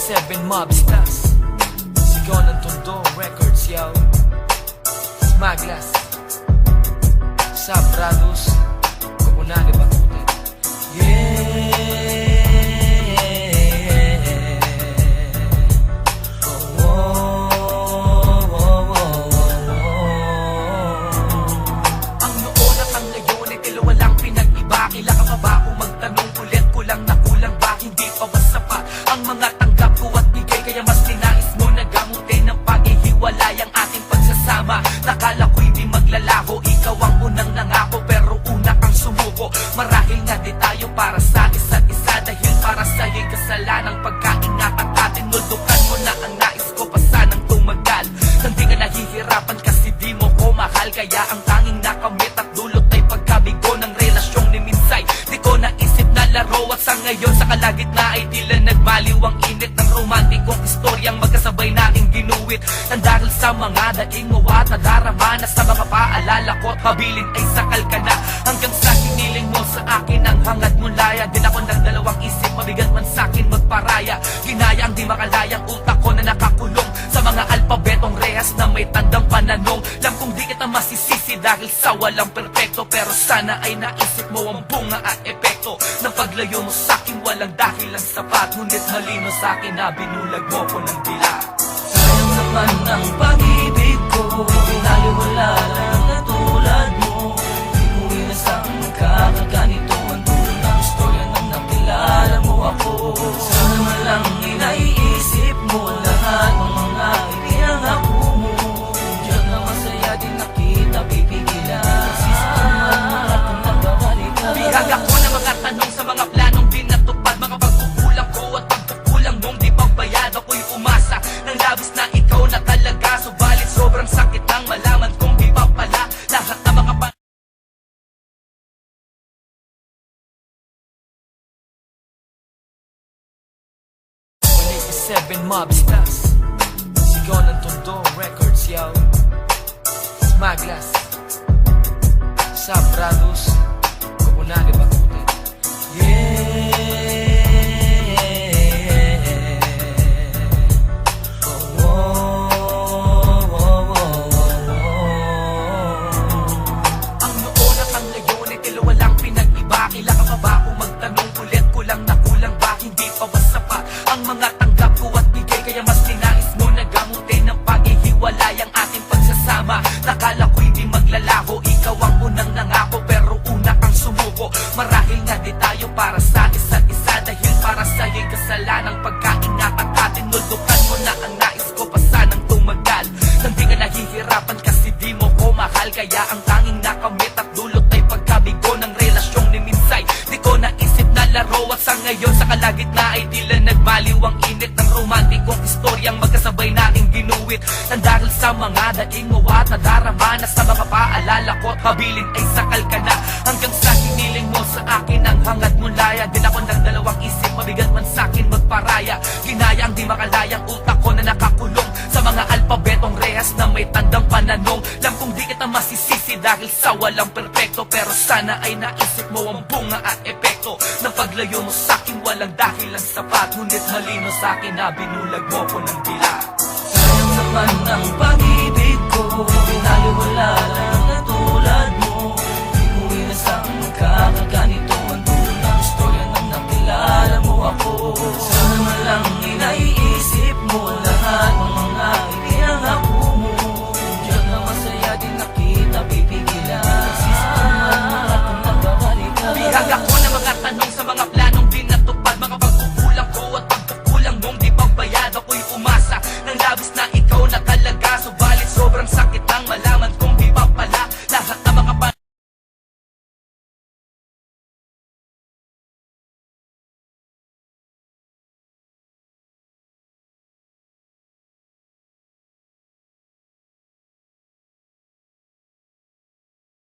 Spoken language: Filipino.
97 Mobstars, sigaw ng Tondo Records, yo. Smaglas Sabrados Komunale Bakutan. Yeah. Oh, oh, oh, oh, oh. Ang noon at ang ngayon ay tila walang pinag-iba. Kailan ka pa ba kung magtanong ulit? Kulang na kulang ba? Hindi pa ba sapat ang mga tanggap ko at bigay? Kaya mas tinais mo na gamutin ng paghihiwalay ang ating pagsasama. Nakala ko hindi maglalaho, ikaw ang unang nangako, pero una kang sumuko. Marahil nga di tayo para sa isa't isa, dahil para sa'yo'y kasalanang pagkaingatan ka. Tinuldukan mo na ang nais ko pa sanang tumagal. Hindi ka nahihirapan kasi di mo ko mahal. Kaya ang tanging nakamit at dulot ay pagkabigo ng relasyong ni Minsay. Di ko naisip na laro at sa ngayon sa kalagitna ay tila nagbaliw ang init ng romantikong istoryang magkasabay nating ginuwit. Nang dahil sa mga daing mo at nadarama na sa mga paalala ko at habilin ay sakal ka na. Hanggang sa hiniling mo sa akin ang hangad mo laya. Din ako ng dalawang isip, mabigat man sa'kin magparaya. Ginaya ang di makalayang utak ko na nakakulong sa mga alpabetong rehas na may tandang pananong. Alam kong di kita masisisi dahil sa walang perpekto, pero sana ay naisip mo ang bunga at epekto ng paglayo mo sa'kin walang dahilan sapat. Ngunit malino sa'kin na binulag mo ko ng dila. Sayang naman ang pag-ibig ko, pinaliwala lang na tulad mo. Di ko inasang magkakaganito ang dulo ng istorya nang nakilala mo ako. Sana man lang inaiisip mo lahat ng mga ipinangako mo. Diyan na masaya din nakita pipigilan. Sisama mga kung nagbabalikan. Bihag ako ng mga tanong sa mga planong di natupad. Mga pagkukulang ko at pagkukulang mong di pagbayad. Ako'y umasa ng labis na ikaw na talaga. Subalit sobrang sakit ang malaman kong di pa pala lahat na mga 97 Mobstars, sigaw ng Tondo Records, yo. Smaglas Sabrados Komunale Bakutan. Yeah. Oh, oh, oh, oh, oh. Ang noon at ang ngayon ay tila walang pinag-iba. Kailan ka pa ba kung magtanong ulit? Kulang na kulang ba? Hindi pa ba sapat ang mga tanggap ko at bigay? Kaya mas tinais mo na gamutin ng paghihiwalay ang ating pagsasama. Nakala ko hindi maglalaho, ikaw ang unang nangako, pero una kang sumuko. Marahil nga di tayo para sa isa't isa, dahil para sa'yo'y kasalanang pagkaingatan ka. Tinuldukan mo na ang nais ko pa sanang tumagal. Hindi ka nahihirapan kasi di mo ko mahal. Kaya ang tanging nakamit at dulot ay pagkabigo ng relasyong ni Minsay. Di ko naisip na laro at sa ngayon sa kalagitna ay tila nagbaliw ang init ng romantikong istoryang magkasabay nating ginuwit. Nang dahil sa mga daing mo at nadarama na sa mga paalala ko at habilin ay sakal ka na. Hanggang sa hiniling mo sa akin ang hangad mo laya. Din ako ng dalawang isip, mabigat man sa'kin magparaya. Ginaya ang di makalayang utak ko na nakakulong sa mga alpabetong rehas na may tandang pananong. Alam kong di kita masisisi dahil sa walang perpekto, pero sana ay naisip mo ang bunga at epekto ng paglayo mo sa'kin walang dahilan sapat. Ngunit malino sa'kin na binulag mo ko ng dila. Sayang naman ang pag-ibig ko, pinaliwala lang